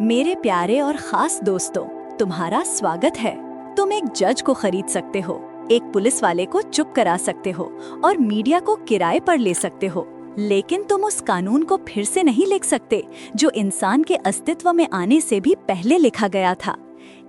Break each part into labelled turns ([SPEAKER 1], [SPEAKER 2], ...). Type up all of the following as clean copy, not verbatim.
[SPEAKER 1] मेरे प्यारे और खास दोस्तों, तुम्हारा स्वागत है। तुम एक जज को खरीद सकते हो, एक पुलिस वाले को चुप करा सकते हो और मीडिया को किराए पर ले सकते हो, लेकिन तुम उस कानून को फिर से नहीं लिख सकते जो इंसान के अस्तित्व में आने से भी पहले लिखा गया था।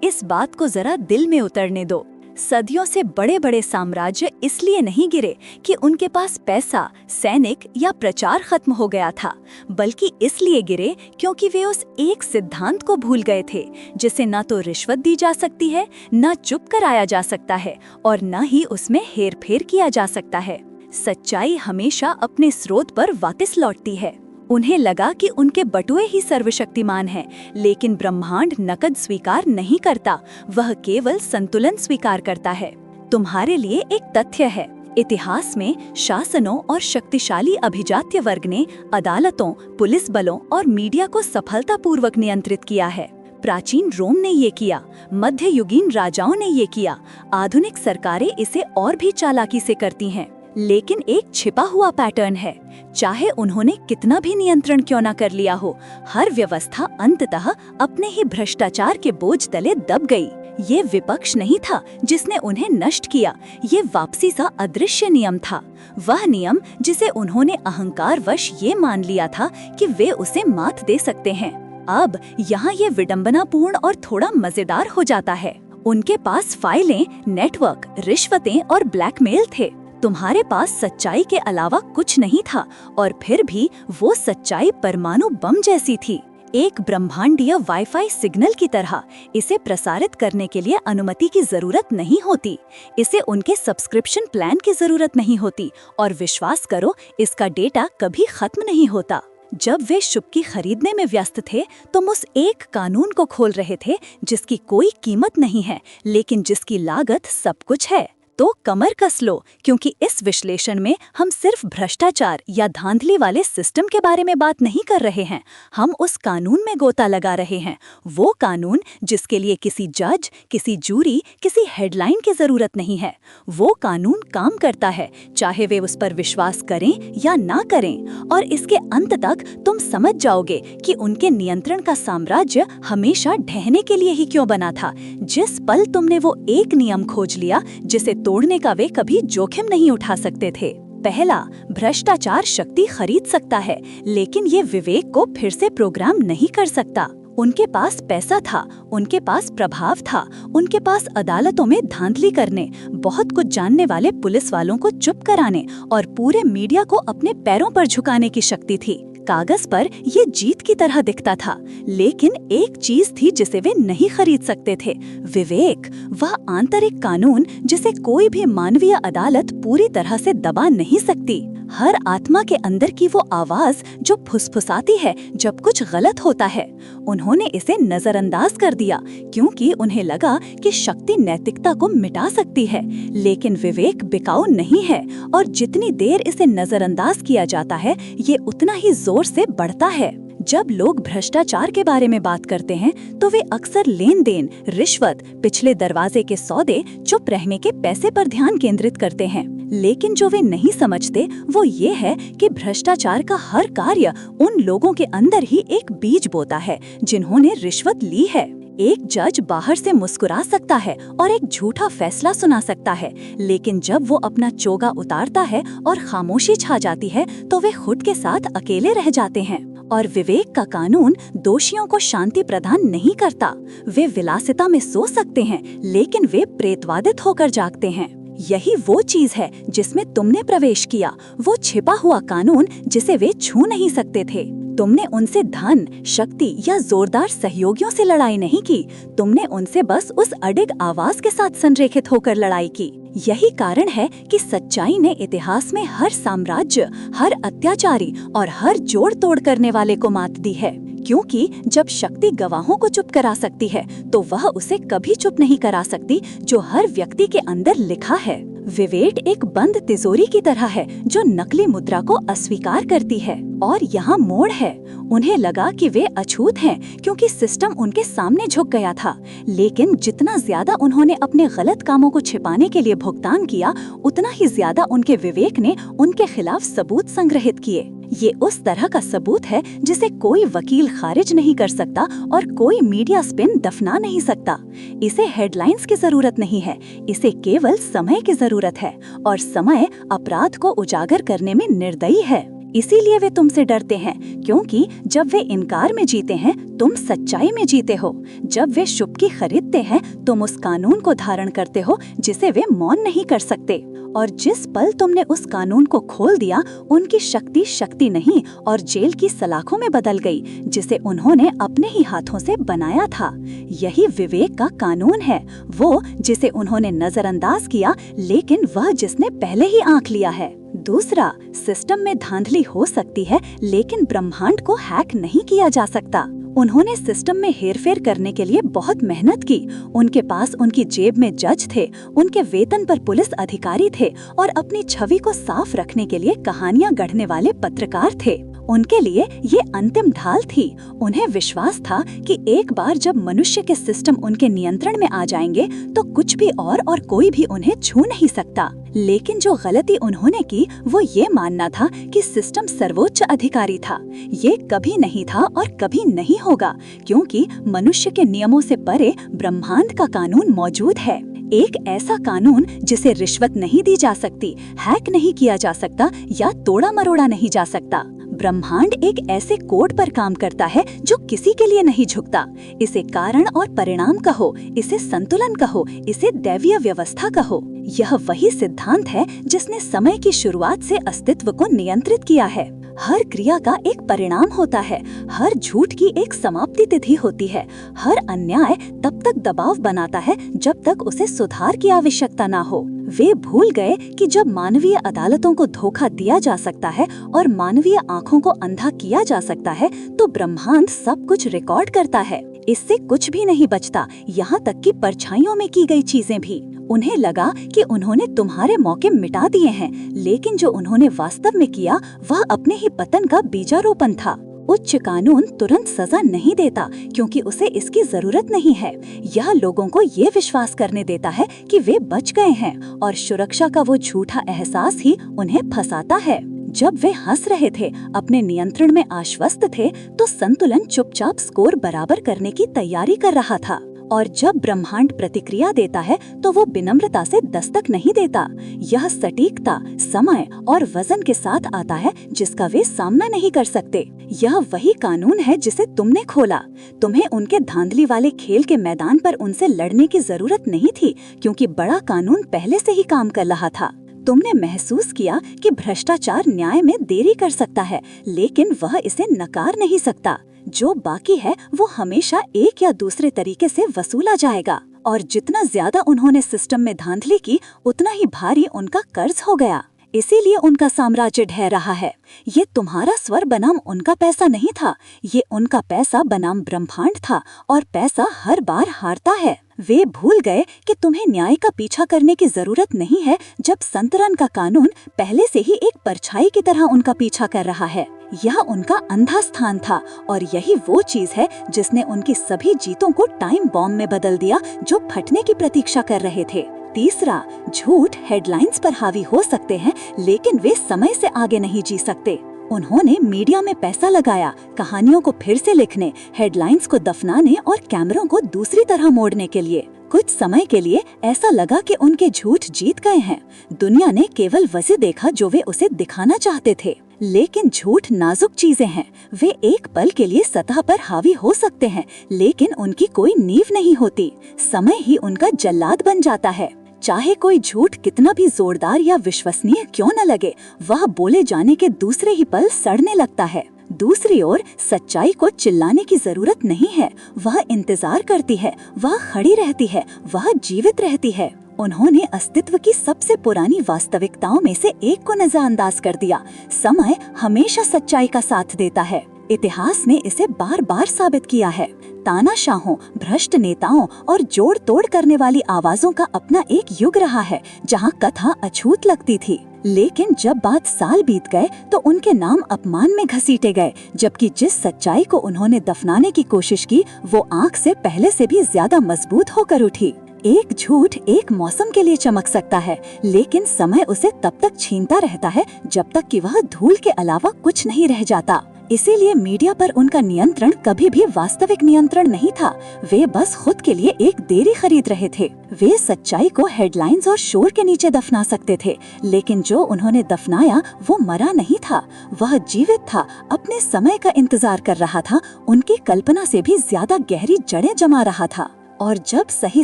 [SPEAKER 1] इस बात को जरा दिल में उतरने दो। सदियों से बड़े बड़े साम्राज्य इसलिए नहीं गिरे कि उनके पास पैसा, सैनिक या प्रचार खत्म हो गया था, बल्कि इसलिए गिरे क्योंकि वे उस एक सिद्धांत को भूल गए थे जिसे न तो रिश्वत दी जा सकती है, न चुप कराया जा सकता है और न ही उसमें हेरफेर किया जा सकता है। सच्चाई हमेशा अपने स्रोत पर वापस लौटती है। उन्हें लगा कि उनके बटुए ही सर्वशक्तिमान हैं, लेकिन ब्रह्मांड नकद स्वीकार नहीं करता, वह केवल संतुलन स्वीकार करता है। तुम्हारे लिए एक तथ्य है, इतिहास में शासनों और शक्तिशाली अभिजात्य वर्ग ने अदालतों, पुलिस बलों और मीडिया को सफलतापूर्वक नियंत्रित किया है। प्राचीन रोम ने ये किया, मध्ययुगीन राजाओं ने ये किया, आधुनिक सरकारें इसे और भी चालाकी से करती हैं। लेकिन एक छिपा हुआ पैटर्न है, चाहे उन्होंने कितना भी नियंत्रण क्यों न कर लिया हो, हर व्यवस्था अंततः अपने ही भ्रष्टाचार के बोझ तले दब गई। ये विपक्ष नहीं था जिसने उन्हें नष्ट किया, ये वापसी सा अदृश्य नियम था, वह नियम जिसे उन्होंने अहंकारवश ये मान लिया था कि वे उसे मात दे सकते हैं। अब यहाँ ये विडंबनापूर्ण और थोड़ा मजेदार हो जाता है। उनके पास फाइलें, नेटवर्क, रिश्वतें और ब्लैकमेल थे। तुम्हारे पास सच्चाई के अलावा कुछ नहीं था, और फिर भी वो सच्चाई परमाणु बम जैसी थी, एक ब्रह्मांडीय वाईफाई सिग्नल की तरह। इसे प्रसारित करने के लिए अनुमति की जरूरत नहीं होती, इसे उनके सब्सक्रिप्शन प्लान की जरूरत नहीं होती, और विश्वास करो, इसका डेटा कभी खत्म नहीं होता। जब वे चुप्पी खरीदने में व्यस्त थे, तुम उस एक कानून को खोल रहे थे जिसकी कोई कीमत नहीं है, लेकिन जिसकी लागत सब कुछ है। तो कमर कस लो, क्योंकि इस विश्लेषण में हम सिर्फ भ्रष्टाचार या धांधली वाले सिस्टम के बारे में बात नहीं कर रहे हैं, हम उस कानून में गोता लगा रहे हैं, वो कानून जिसके लिए किसी जज, किसी जूरी, किसी हेडलाइन की जरूरत नहीं है। वो कानून काम करता है, चाहे वे उस पर विश्वास करें या ना करें, और इसके अंत तक तुम समझ जाओगे कि उनके नियंत्रण का साम्राज्य हमेशा ढहने के लिए ही क्यों बना था। जिस पल तुमने वो एक नियम खोज लिया जिसे तोड़ने का वे कभी जोखिम नहीं उठा सकते थे। पहला, भ्रष्टाचार शक्ति खरीद सकता है, लेकिन ये विवेक को फिर से प्रोग्राम नहीं कर सकता। उनके पास पैसा था, उनके पास प्रभाव था, उनके पास अदालतों में धांधली करने, बहुत कुछ जानने वाले पुलिस वालों को चुप कराने और पूरे मीडिया को अपने पैरों पर झुकाने की शक्ति थी। कागज पर ये जीत की तरह दिखता था, लेकिन एक चीज थी जिसे वे नहीं खरीद सकते थे, विवेक। वह आंतरिक कानून जिसे कोई भी मानवीय अदालत पूरी तरह से दबा नहीं सकती। हर आत्मा के अंदर की वो आवाज जो फुसफुसाती है जब कुछ गलत होता है, उन्होंने इसे नजरअंदाज कर दिया, क्योंकि उन्हें लगा कि शक्ति नैतिकता को मिटा सकती है, लेकिन विवेक बिकाऊ नहीं है, और जितनी देर इसे नजरअंदाज किया जाता है, ये उतना ही जोर से बढ़ता है। जब लोग भ्रष्टाचार के बारे में बात करते हैं तो वे अक्सर लेन देन, रिश्वत, पिछले दरवाजे के सौदे, चुप रहने के पैसे पर ध्यान केंद्रित करते हैं, लेकिन जो वे नहीं समझते वो ये है कि भ्रष्टाचार का हर कार्य उन लोगों के अंदर ही एक बीज बोता है जिन्होंने रिश्वत ली है। एक जज बाहर से मुस्कुरा सकता है और एक झूठा फैसला सुना सकता है, लेकिन जब वो अपना चोगा उतारता है और खामोशी छा जाती है तो वे खुद के साथ अकेले रह जाते हैं। और विवेक का कानून दोषियों को शांति प्रदान नहीं करता। वे विलासिता में सो सकते हैं, लेकिन वे प्रेतवादित होकर जागते हैं। यही वो चीज है जिसमें तुमने प्रवेश किया, वो छिपा हुआ कानून जिसे वे छू नहीं सकते थे। तुमने उनसे धन, शक्ति या जोरदार सहयोगियों से लड़ाई नहीं की, तुमने उनसे बस उस अडिग आवाज के साथ संरेखित होकर लड़ाई की। यही कारण है कि सच्चाई ने इतिहास में हर साम्राज्य, हर अत्याचारी और हर जोड़ तोड़ करने वाले को मात दी है, क्योंकि जब शक्ति गवाहों को चुप करा सकती है तो वह उसे कभी चुप नहीं करा सकती जो हर व्यक्ति के अंदर लिखा है। विवेक एक बंद तिजोरी की तरह है जो नकली मुद्रा को अस्वीकार करती है। और यहाँ मोड़ है, उन्हें लगा कि वे अछूत हैं क्योंकि सिस्टम उनके सामने झुक गया था, लेकिन जितना ज्यादा उन्होंने अपने गलत कामों को छिपाने के लिए भुगतान किया, उतना ही ज्यादा उनके विवेक ने उनके खिलाफ सबूत संग्रहित किए। ये उस तरह का सबूत है जिसे कोई वकील खारिज नहीं कर सकता और कोई मीडिया स्पिन दफना नहीं सकता। इसे हेडलाइंस की जरूरत नहीं है, इसे केवल समय की जरूरत है, और समय अपराध को उजागर करने में निर्दयी है। इसीलिए वे तुमसे डरते हैं, क्योंकि जब वे इनकार में जीते हैं तुम सच्चाई में जीते हो। जब वे शुभकी खरीदते हैं तुम उस कानून को धारण करते हो जिसे वे मौन नहीं कर सकते। और जिस पल तुमने उस कानून को खोल दिया, उनकी शक्ति शक्ति नहीं और जेल की सलाखों में बदल गई, जिसे उन्होंने अपने ही हाथों से बनाया था। यही विवेक का कानून है, वो जिसे उन्होंने नजरअंदाज किया, लेकिन वह जिसने पहले ही आंक लिया है। दूसरा, सिस्टम में धांधली हो सकती है, लेकिन ब्रह्मांड को हैक नहीं किया जा सकता। उन्होंने सिस्टम में हेरफेर करने के लिए बहुत मेहनत की। उनके पास उनकी जेब में जज थे, उनके वेतन पर पुलिस अधिकारी थे और अपनी छवि को साफ रखने के लिए कहानियां गढ़ने वाले पत्रकार थे। उनके लिए ये अंतिम ढाल थी। उन्हें विश्वास था कि एक बार जब मनुष्य के सिस्टम उनके नियंत्रण में आ जाएंगे तो कुछ भी और कोई भी उन्हें छू नहीं सकता। लेकिन जो गलती उन्होंने की वो ये मानना था कि सिस्टम सर्वोच्च अधिकारी था। ये कभी नहीं था और कभी नहीं होगा, क्योंकि मनुष्य के नियमों से परे ब्रह्मांड का कानून मौजूद है। एक ऐसा कानून जिसे रिश्वत नहीं दी जा सकती, हैक नहीं किया जा सकता या तोड़ा मरोड़ा नहीं जा सकता। ब्रह्मांड एक ऐसे कोड पर काम करता है जो किसी के लिए नहीं झुकता। इसे कारण और परिणाम कहो, इसे संतुलन कहो, इसे दैवीय व्यवस्था कहो। यह वही सिद्धांत है जिसने समय की शुरुआत से अस्तित्व को नियंत्रित किया है। हर क्रिया का एक परिणाम होता है, हर झूठ की एक समाप्ति तिथि होती है, हर अन्याय तब तक दबाव बनाता है जब तक उसे सुधार की आवश्यकता ना हो। वे भूल गए कि जब मानवीय अदालतों को धोखा दिया जा सकता है और मानवीय आँखों को अंधा किया जा सकता है, तो ब्रह्मांड सब कुछ रिकॉर्ड करता है। इससे कुछ भी नहीं बचता, यहाँ तक कि परछाइयों में की गई चीजें भी। उन्हें लगा कि उन्होंने तुम्हारे मौके मिटा दिए हैं, लेकिन जो उन्होंने वास्तव में किया वह अपने ही पतन का बीजारोपण था। उच्च कानून तुरंत सजा नहीं देता, क्योंकि उसे इसकी जरूरत नहीं है। यह लोगों को ये विश्वास करने देता है कि वे बच गए हैं, और सुरक्षा का वो झूठा एहसास ही उन्हें फंसाता है। जब वे हंस रहे थे, अपने नियंत्रण में आश्वस्त थे, तो संतुलन चुपचाप स्कोर बराबर करने की तैयारी कर रहा था। और जब ब्रह्मांड प्रतिक्रिया देता है तो वो विनम्रता से दस्तक नहीं देता। यह सटीकता, समय और वजन के साथ आता है जिसका वे सामना नहीं कर सकते। यह वही कानून है जिसे तुमने खोला। तुम्हें उनके धांधली वाले खेल के मैदान पर उनसे लड़ने की जरूरत नहीं थी, क्योंकि बड़ा कानून पहले से ही काम कर रहा था। तुमने महसूस किया कि भ्रष्टाचार न्याय में देरी कर सकता है, लेकिन वह इसे नकार नहीं सकता। जो बाकी है वो हमेशा एक या दूसरे तरीके से वसूला जाएगा। और जितना ज्यादा उन्होंने सिस्टम में धांधली की, उतना ही भारी उनका कर्ज हो गया। इसीलिए उनका साम्राज्य ढह रहा है। ये तुम्हारा स्वर बनाम उनका पैसा नहीं था, ये उनका पैसा बनाम ब्रह्मांड था, और पैसा हर बार हारता है। वे भूल गए कि तुम्हें न्याय का पीछा करने की जरूरत नहीं है, जब संतुलन का कानून पहले से ही एक परछाई की तरह उनका पीछा कर रहा है। यह उनका अंधा स्थान था, और यही वो चीज है जिसने उनकी सभी जीतों को टाइम बॉम्ब में बदल दिया जो फटने की प्रतीक्षा कर रहे थे। तीसरा, झूठ हेडलाइंस पर हावी हो सकते हैं, लेकिन वे समय से आगे नहीं जी सकते। उन्होंने मीडिया में पैसा लगाया, कहानियों को फिर से लिखने, हेडलाइंस को दफनाने और कैमरों को दूसरी तरह मोड़ने के लिए। कुछ समय के लिए ऐसा लगा कि उनके झूठ जीत गए हैं। दुनिया ने केवल वही देखा जो वे उसे दिखाना चाहते थे। लेकिन झूठ नाजुक चीजें हैं। वे एक पल के लिए सतह पर हावी हो सकते हैं, लेकिन उनकी कोई नींव नहीं होती। समय ही उनका जल्लाद बन जाता है। चाहे कोई झूठ कितना भी जोरदार या विश्वसनीय क्यों न लगे, वह बोले जाने के दूसरे ही पल सड़ने लगता है। दूसरी ओर सच्चाई को चिल्लाने की जरूरत नहीं है, वह इंतजार करती है, वह खड़ी रहती है, वह जीवित रहती है। उन्होंने अस्तित्व की सबसे पुरानी वास्तविकताओं में से एक को नजरअंदाज कर दिया। समय हमेशा सच्चाई का साथ देता है। इतिहास ने इसे बार बार साबित किया है। तानाशाहों, भ्रष्ट नेताओं और जोड़ तोड़ करने वाली आवाजों का अपना एक युग रहा है, जहां कथा अछूत लगती थी। लेकिन जब बात साल बीत गए तो उनके नाम अपमान में घसीटे गए, जबकि जिस सच्चाई को उन्होंने दफनाने की कोशिश की वो आंख से पहले से भी ज्यादा मजबूत होकर उठी। एक झूठ एक मौसम के लिए चमक सकता है, लेकिन समय उसे तब तक छीनता रहता है जब तक कि वह धूल के अलावा कुछ नहीं रह जाता। इसीलिए मीडिया पर उनका नियंत्रण कभी भी वास्तविक नियंत्रण नहीं था। वे बस खुद के लिए एक देरी खरीद रहे थे। वे सच्चाई को हेडलाइंस और शोर के नीचे दफना सकते थे, लेकिन जो उन्होंने दफनाया वो मरा नहीं था, वह जीवित था, अपने समय का इंतजार कर रहा था, उनकी कल्पना से भी ज्यादा गहरी जड़ें जमा रहा था। और जब सही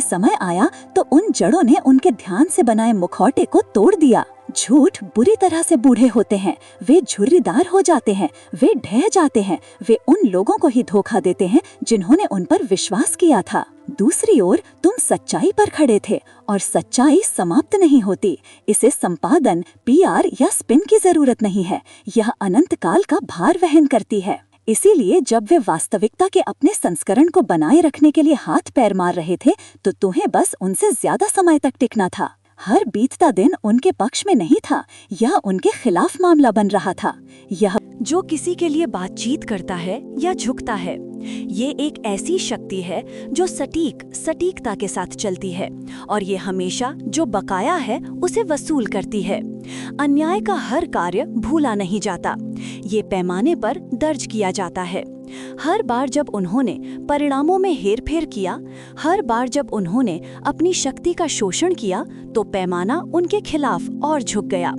[SPEAKER 1] समय आया तो उन जड़ों ने उनके ध्यान से बनाए मुखौटे को तोड़ दिया। झूठ बुरी तरह से बूढ़े होते हैं, वे झुर्रीदार हो जाते हैं, वे ढह जाते हैं, वे उन लोगों को ही धोखा देते हैं जिन्होंने उन पर विश्वास किया था। दूसरी ओर तुम सच्चाई पर खड़े थे और सच्चाई समाप्त नहीं होती। इसे संपादन, पीआर या स्पिन की जरूरत नहीं है, यह अनंत काल का भार वहन करती है। इसीलिए जब वे वास्तविकता के अपने संस्करण को बनाए रखने के लिए हाथ पैर मार रहे थे तो तुम्हें बस उनसे ज्यादा समय तक टिकना था। हर बीतता दिन उनके पक्ष में नहीं था, यह उनके खिलाफ मामला बन रहा था। यह जो किसी के लिए बातचीत करता है या झुकता है, ये एक ऐसी शक्ति है जो सटीकता के साथ चलती है और ये हमेशा जो बकाया है उसे वसूल करती है। अन्याय का हर कार्य भूला नहीं जाता, ये पैमाने पर दर्ज किया जाता है। हर बार जब उन्होंने परिणामों में हेरफेर किया, हर बार जब उन्होंने अपनी शक्ति का शोषण किया, तो पैमाना उनके खिलाफ और झुक गया।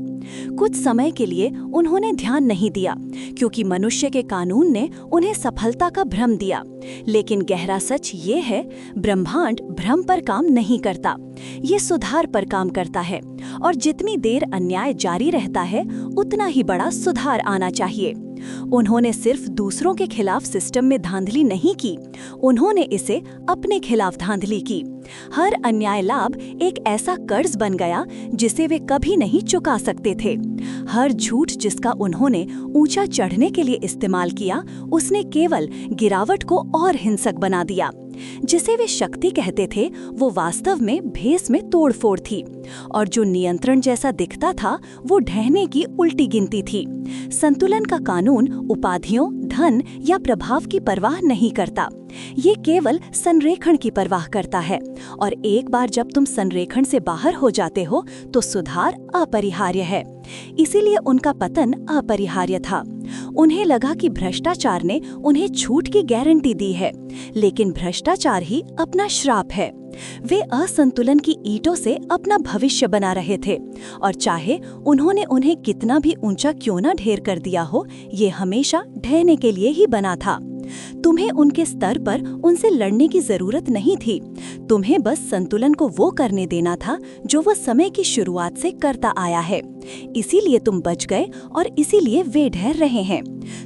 [SPEAKER 1] कुछ समय के लिए उन्होंने ध्यान नहीं दिया, क्योंकि मनुष्य के कानून ने उन्हें सफलता का भ्रम दिया। लेकिन गहरा सच ये है, ब्रह्मांड भ्रम पर काम नहीं करता, ये सुधार पर काम करता है। और जितनी देर अन्याय जारी रहता है, उतना ही बड़ा सुधार आना चाहिए। उन्होंने सिर्फ दूसरों के खिलाफ सिस्टम में धांधली नहीं की, उन्होंने इसे अपने खिलाफ धांधली की। हर अन्याय लाभ एक ऐसा कर्ज बन गया जिसे वे कभी नहीं चुका सकते थे। हर झूठ जिसका उन्होंने ऊंचा चढ़ने के लिए इस्तेमाल किया, उसने केवल गिरावट को और हिंसक बना दिया। जिसे वे शक्ति कहते थे, वो वास्तव में भेस में तोड़फोड़ थी, और जो नियंत्रण जैसा दिखता था, वो ढहने की उल्टी गिनती थी। संतुलन का कानून उपाधियों, धन या प्रभाव की परवाह नहीं करता, ये केवल संरेखण की परवाह करता है। और एक बार जब तुम संरेखण से बाहर हो जाते हो, तो सुधार अपरिहार्य है। इसीलिए उनका पतन अपरिहार्य था। उन्हें लगा कि भ्रष्टाचार ने उन्हें छूट की गारंटी दी है, लेकिन भ्रष्टाचार ही अपना श्राप है। वे असंतुलन की ईंटों से अपना भविष्य बना रहे थे, और चाहे उन्होंने उन्हें कितना भी ऊंचा क्यों न ढेर कर दिया हो, ये हमेशा ढहने के लिए ही बना था। तुम्हें उनके स्तर पर उनसे लड़ने की जरूरत नहीं थी, तुम्हें बस संतुलन को वो करने देना था जो वो समय की शुरुआत से करता आया है। इसीलिए तुम बच गए और इसीलिए वे ढह रहे हैं।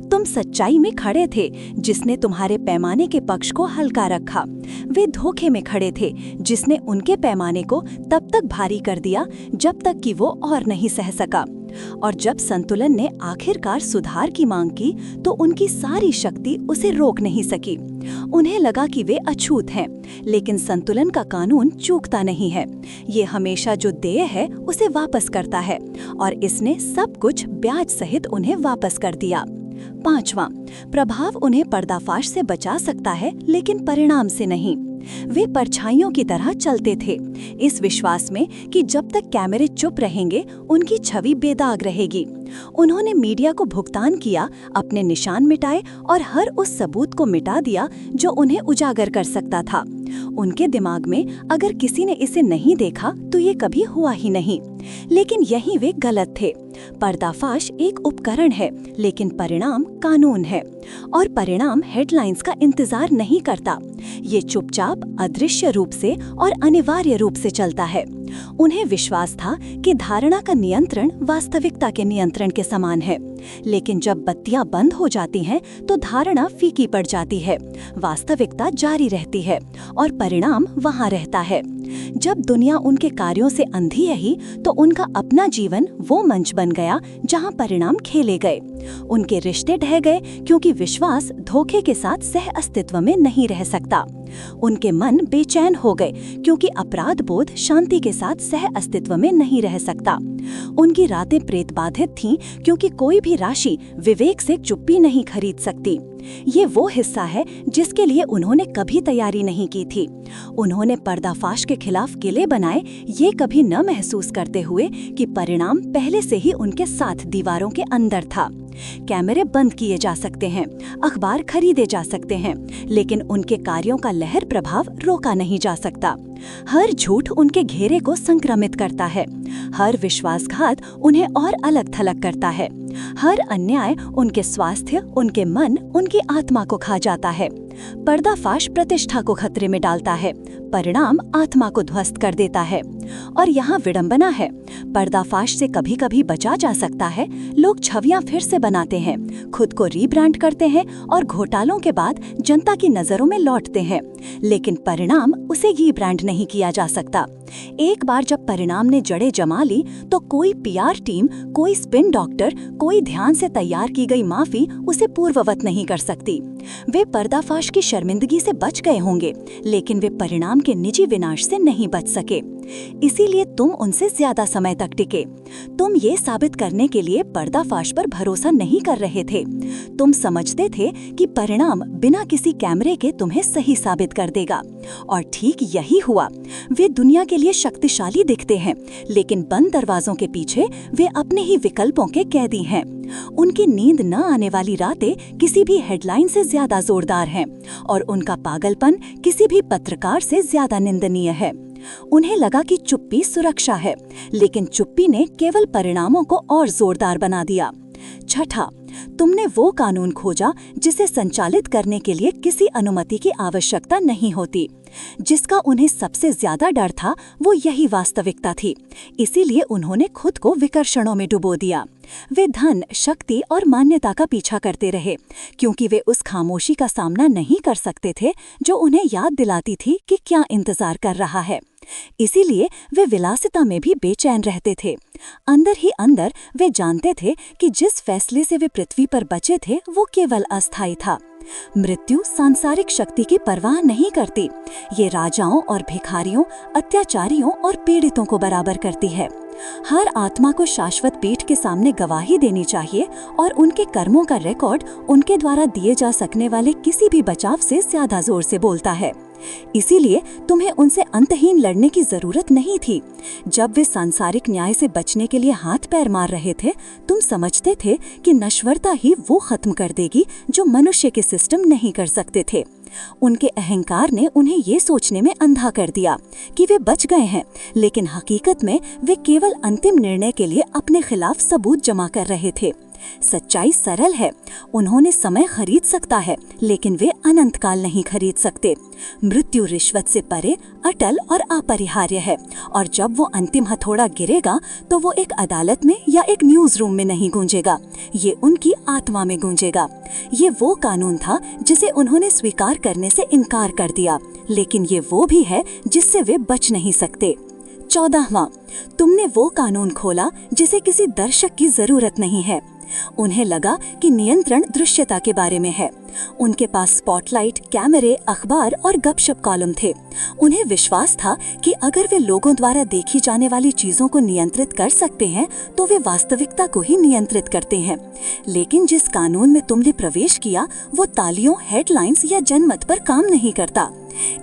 [SPEAKER 1] तुम सच्चाई में खड़े थे, जिसने तुम्हारे पैमाने के पक्ष को हल्का रखा। वे धोखे में खड़े थे, जिसने उनके पैमाने को तब तक भारी कर दिया जब तक कि वो और नहीं सह सका। और जब संतुलन ने आखिरकार सुधार की मांग की, तो उनकी सारी शक्ति उसे रोक नहीं सकी। उन्हें लगा कि वे अछूत हैं, लेकिन संतुलन का कानून चूकता नहीं है। ये हमेशा जो देय है उसे वापस करता है, और इसने सब कुछ ब्याज सहित उन्हें वापस कर दिया। 5वां, प्रभाव उन्हें पर्दाफाश से बचा सकता है, लेकिन परिणाम से नहीं। वे परछाइयों की तरह चलते थे, इस विश्वास में कि जब तक कैमरे चुप रहेंगे, उनकी छवि बेदाग रहेगी। उन्होंने मीडिया को भुगतान किया, अपने निशान मिटाए और हर उस सबूत को मिटा दिया जो उन्हें उजागर कर सकता था। उनके दिमाग में अगर किसी ने इसे नहीं देखा तो ये कभी हुआ ही नहीं। लेकिन यही वे गलत थे। पर्दाफाश एक उपकरण है, लेकिन परिणाम कानून है। और परिणाम हेडलाइंस का इंतजार नहीं करता, ये चुपचाप, अदृश्य रूप से और अनिवार्य रूप से चलता है। उन्हें विश्वास था कि धारणा का नियंत्रण वास्तविकता के नियंत्रण के समान है, लेकिन जब बत्तियां बंद हो जाती हैं तो धारणा फीकी पड़ जाती है, वास्तविकता जारी रहती है और परिणाम वहां रहता है। जब दुनिया उनके कार्यों से अंधी रही तो उनका अपना जीवन वो मंच बन गया जहां परिणाम खेले गए। उनके रिश्ते ढह गए क्योंकि विश्वास धोखे के साथ सह अस्तित्व में नहीं रह सकता। उनके मन बेचैन हो गए क्योंकि अपराध बोध शांति के साथ सह अस्तित्व में नहीं रह सकता। उनकी रातें प्रेत बाधित थीं क्योंकि कोई भी राशि विवेक से चुप्पी नहीं खरीद सकती। ये वो हिस्सा है जिसके लिए उन्होंने कभी तैयारी नहीं की थी। उन्होंने पर्दाफाश के खिलाफ किले बनाए, ये कभी न महसूस करते हुए कि परिणाम पहले से ही उनके साथ दीवारों के अंदर था। कैमरे बंद किए जा सकते हैं, अखबार खरीदे जा सकते हैं, लेकिन उनके कार्यों का लहर प्रभाव रोका नहीं जा सकता। हर झूठ उनके घेरे को संक्रमित करता है, हर विश्वासघात उन्हें और अलग थलग करता है, हर अन्याय उनके स्वास्थ्य, उनके मन, उनकी आत्मा को खा जाता है। पर्दाफाश प्रतिष्ठा को खतरे में डालता है, परिणाम आत्मा को ध्वस्त कर देता है। और यहाँ विडंबना है, पर्दाफाश से कभी कभी बचा जा सकता है। लोग छवियां फिर से बनाते हैं, खुद को रीब्रांड करते हैं और घोटालों के बाद जनता की नजरों में लौटते हैं, लेकिन परिणाम उसे रीब्रांड नहीं किया जा सकता। एक बार जब परिणाम ने जड़ें जमा ली तो कोई पीआर टीम, कोई स्पिन डॉक्टर, कोई ध्यान से तैयार की गई माफी उसे पूर्ववत नहीं कर सकती। वे पर्दाफाश की शर्मिंदगी से बच गए होंगे, लेकिन वे परिणाम के निजी विनाश से नहीं बच सके। इसीलिए तुम उनसे ज्यादा समय तक टिके। तुम ये साबित करने के लिए पर्दाफाश पर भरोसा नहीं कर रहे थे। तुम समझते थे कि परिणाम बिना किसी कैमरे के तुम्हें सही साबित कर देगा, और ठीक यही हुआ। वे दुनिया के लिए शक्तिशाली दिखते हैं, लेकिन बंद दरवाजों के पीछे वे अपने ही विकल्पों के कैदी हैं। उनकी नींद न आने वाली रातें किसी भी हेडलाइन से ज्यादा जोरदार हैं, और उनका पागलपन किसी भी पत्रकार से ज्यादा निंदनीय है। उन्हें लगा कि चुप्पी सुरक्षा है, लेकिन चुप्पी ने केवल परिणामों को और जोरदार बना दिया। छठा, तुमने वो कानून खोजा जिसे संचालित करने के लिए किसी अनुमति की आवश्यकता नहीं होती। जिसका उन्हें सबसे ज्यादा डर था वो यही वास्तविकता थी। इसीलिए उन्होंने खुद को विकर्षणों में डुबो दिया। वे धन, शक्ति और मान्यता का पीछा करते रहे, क्योंकि वे उस खामोशी का सामना नहीं कर सकते थे जो उन्हें याद दिलाती थी कि क्या इंतजार कर रहा है। इसीलिए वे विलासिता में भी बेचैन रहते थे। अंदर ही अंदर वे जानते थे कि जिस फैसले से वे पृथ्वी पर बचे थे वो केवल अस्थायी था। मृत्यु सांसारिक शक्ति की परवाह नहीं करती। ये राजाओं और भिखारियों, अत्याचारियों और पीड़ितों को बराबर करती है। हर आत्मा को शाश्वत पीठ के सामने गवाही देनी चाहिए, और उनके कर्मों का रिकॉर्ड उनके द्वारा दिए जा सकने वाले किसी भी बचाव से ज्यादा जोर से बोलता है। इसीलिए तुम्हें उनसे अंतहीन लड़ने की जरूरत नहीं थी। जब वे सांसारिक न्याय से बचने के लिए हाथ पैर मार रहे थे, तुम समझते थे कि नश्वरता ही वो खत्म कर देगी जो मनुष्य के सिस्टम नहीं कर सकते थे। उनके अहंकार ने उन्हें ये सोचने में अंधा कर दिया कि वे बच गए हैं, लेकिन हकीकत में वे केवल अंतिम निर्णय के लिए अपने खिलाफ सबूत जमा कर रहे थे। सच्चाई सरल है, उन्होंने समय खरीद सकता है, लेकिन वे अनंत काल नहीं खरीद सकते। मृत्यु रिश्वत से परे, अटल और अपरिहार्य है, और जब वो अंतिम हथौड़ा गिरेगा तो वो एक अदालत में या एक न्यूज रूम में नहीं गूंजेगा, ये उनकी आत्मा में गूंजेगा। ये वो कानून था जिसे उन्होंने स्वीकार करने से इनकार कर दिया, लेकिन ये वो भी है जिससे वे बच नहीं सकते। 14वां, तुमने वो कानून खोला जिसे किसी दर्शक की जरूरत नहीं है। उन्हें लगा कि नियंत्रण दृश्यता के बारे में है। उनके पास स्पॉटलाइट, कैमरे, अखबार और गपशप कॉलम थे। उन्हें विश्वास था कि अगर वे लोगों द्वारा देखी जाने वाली चीजों को नियंत्रित कर सकते हैं तो वे वास्तविकता को ही नियंत्रित करते हैं। लेकिन जिस कानून में तुमने प्रवेश किया वो तालियों, हेडलाइंस या जनमत पर काम नहीं करता।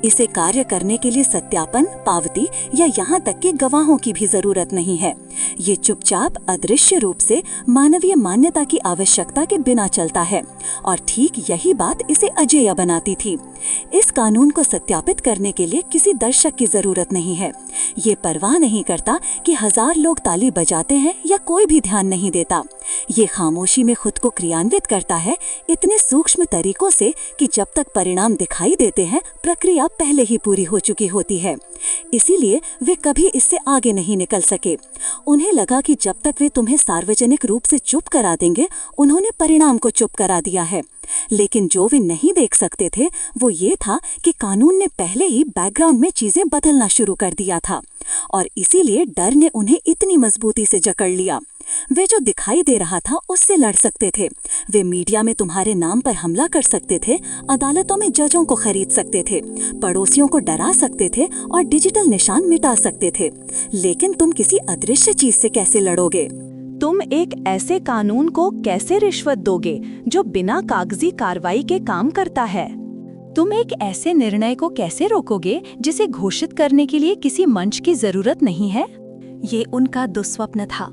[SPEAKER 1] इसे कार्य करने के लिए सत्यापन, पावती या यहाँ तक के गवाहों की भी जरूरत नहीं है। ये चुपचाप, अदृश्य रूप से मानवीय मान्यता की आवश्यकता के बिना चलता है, और ठीक यही बात इसे अजेय बनाती थी। इस कानून को सत्यापित करने के लिए किसी दर्शक की जरूरत नहीं है। ये परवाह नहीं करता कि 1000 लोग ताली बजाते हैं या कोई भी ध्यान नहीं देता। ये खामोशी में खुद को क्रियान्वित करता है इतने सूक्ष्म तरीकों से कि जब तक परिणाम दिखाई देते हैं प्रक्रिया पहले ही पूरी हो चुकी होती है। इसीलिए वे कभी इससे आगे नहीं निकल सके। उन्हें लगा कि जब तक वे तुम्हें सार्वजनिक रूप से चुप करा देंगे, उन्होंने परिणाम को चुप करा दिया है। लेकिन जो वे नहीं देख सकते थे वो ये था कि कानून ने पहले ही बैकग्राउंड में चीजें बदलना शुरू कर दिया था, और इसीलिए डर ने उन्हें इतनी मजबूती से जकड़ लिया। वे जो दिखाई दे रहा था उससे लड़ सकते थे। वे मीडिया में तुम्हारे नाम पर हमला कर सकते थे, अदालतों में जजों को खरीद सकते थे, पड़ोसियों को डरा सकते थे और डिजिटल निशान मिटा सकते थे। लेकिन तुम किसी अदृश्य चीज से कैसे लड़ोगे? तुम एक ऐसे कानून को कैसे रिश्वत दोगे जो बिना कागजी कार्रवाई के काम करता है? तुम एक ऐसे निर्णय को कैसे रोकोगे जिसे घोषित करने के लिए किसी मंच की जरूरत नहीं है? ये उनका दुस्वप्न था।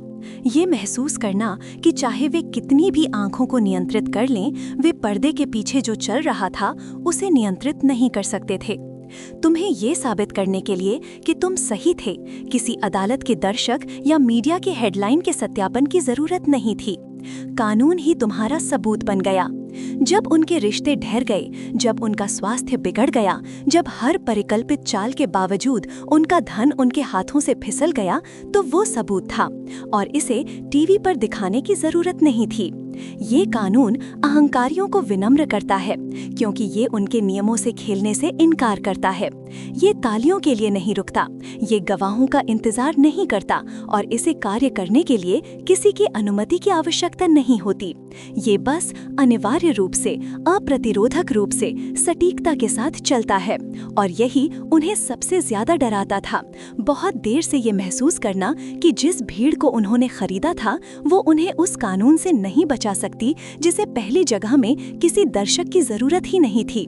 [SPEAKER 1] ये महसूस करना कि चाहे वे कितनी भी आंखों को नियंत्रित कर लें, वे पर्दे के पीछे जो चल रहा था उसे नियंत्रित नहीं कर सकते थे। तुम्हें ये साबित करने के लिए कि तुम सही थे, किसी अदालत के दर्शक या मीडिया के हेडलाइन के सत्यापन की जरूरत नहीं थी। कानून ही तुम्हारा सबूत बन गया। जब उनके रिश्ते ढह गए, जब उनका स्वास्थ्य बिगड़ गया, जब हर परिकल्पित चाल के बावजूद उनका धन उनके हाथों से फिसल गया, तो वो सबूत था और इसे टीवी पर दिखाने की जरूरत नहीं थी। ये कानून अहंकारियों को विनम्र करता है क्योंकि ये उनके नियमों से खेलने से इनकार करता है। ये तालियों के लिए नहीं रुकता, ये गवाहों का इंतजार नहीं करता और इसे कार्य करने के लिए किसी की अनुमति की आवश्यकता नहीं होती। ये बस अनिवार्य रूप से, अप्रतिरोधक रूप से सटीकता के साथ चलता है और यही उन्हें सबसे ज्यादा डराता था। बहुत देर से ये महसूस करना कि जिस भीड़ को उन्होंने खरीदा था वो उन्हें उस कानून से नहीं बचा सकती जिसे पहली जगह में किसी दर्शक की जरूरत ही नहीं थी।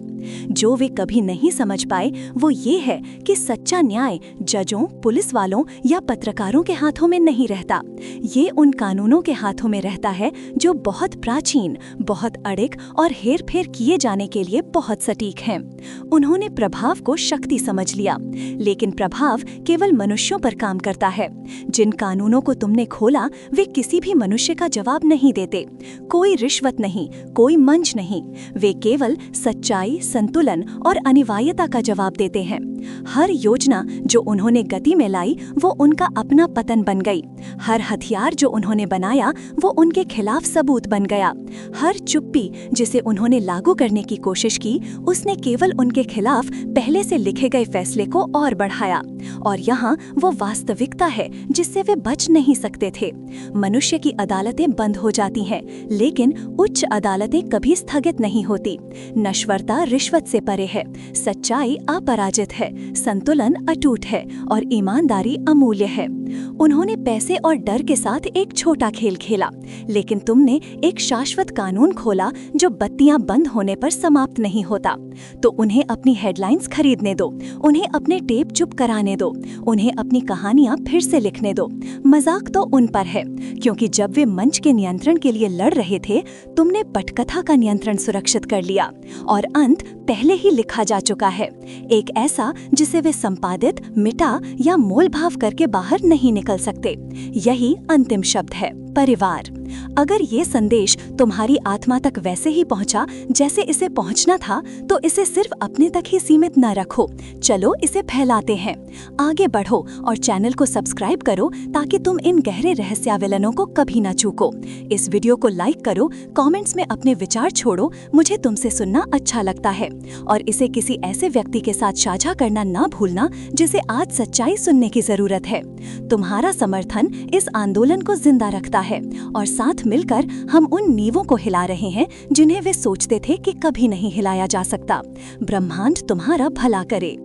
[SPEAKER 1] जो वे कभी नहीं समझ पाए वो ये है कि सच्चा न्याय जजों, पुलिस वालों या पत्रकारों के हाथों में नहीं रहता। ये उन कानूनों के हाथों में रहता है जो बहुत प्राचीन, बहुत अड़िग और हेरफेर किए जाने के लिए बहुत सटीक हैं। उन्होंने प्रभाव को शक्ति समझ लिया, लेकिन प्रभाव केवल मनुष्यों पर काम करता है। जिन कानूनों को तुमने खोला वे किसी भी मनुष्य का जवाब नहीं देते। कोई रिश्वत नहीं, कोई मंच नहीं, वे केवल सच्चाई, संतुलन और अनिवार्यता का जवाब देते हैं। हर योजना जो उन्होंने गति में लाई वो उनका अपना पतन बन गई। हर हथियार जो उन्होंने बनाया वो उनके खिलाफ सबूत बन गया। हर चुप्पी जिसे उन्होंने लागू करने की कोशिश की उसने केवल उनके खिलाफ पहले से लिखे गए फैसले को और बढ़ाया। और यहाँ वो वास्तविकता है जिससे वे बच नहीं सकते थे। मनुष्य की अदालतें बंद हो जाती हैं, लेकिन उच्च अदालतें कभी स्थगित नहीं होती। नश्वरता रिश्वत से परे है, सच्चाई अपराजित है, संतुलन अटूट है और ईमानदारी अमूल्य है। उन्होंने पैसे और डर के साथ एक छोटा खेल खेला, लेकिन तुमने एक शाश्वत कानून खोला जो बत्तियां बंद होने पर समाप्त नहीं होता। तो उन्हें अपनी हेडलाइंस खरीदने दो, उन्हें अपने टेप चुप कराने दो, उन्हें अपनी कहानियां फिर से लिखने दो। मजाक तो उन पर है, क्योंकि जब वे मंच के नियंत्रण के लिए लड़ रहे थे तुमने पटकथा का नियंत्रण सुरक्षित कर लिया और अंत पहले ही लिखा जा चुका है, एक ऐसा जिसे वे संपादित, मिटा या मोलभाव करके बाहर नहीं निकल सकते। यही अंतिम शब्द है, परिवार। अगर ये संदेश तुम्हारी आत्मा तक वैसे ही पहुंचा जैसे इसे पहुंचना था, तो इसे सिर्फ अपने तक ही सीमित न रखो। चलो इसे फैलाते हैं, आगे बढ़ो और चैनल को सब्सक्राइब करो ताकि तुम इन गहरे रहस्याविलनों को कभी ना चूको। इस वीडियो को लाइक करो, कमेंट्स में अपने विचार छोड़ो, मुझे तुमसे सुनना अच्छा लगता है। और इसे किसी ऐसे व्यक्ति के साथ साझा करना ना भूलना जिसे आज सच्चाई सुनने की जरूरत है। तुम्हारा समर्थन इस आंदोलन को जिंदा रखता है और साथ मिलकर हम उन नींवों को हिला रहे हैं जिन्हें वे सोचते थे कि कभी नहीं हिलाया जा सकता। ब्रह्मांड तुम्हारा भला करे।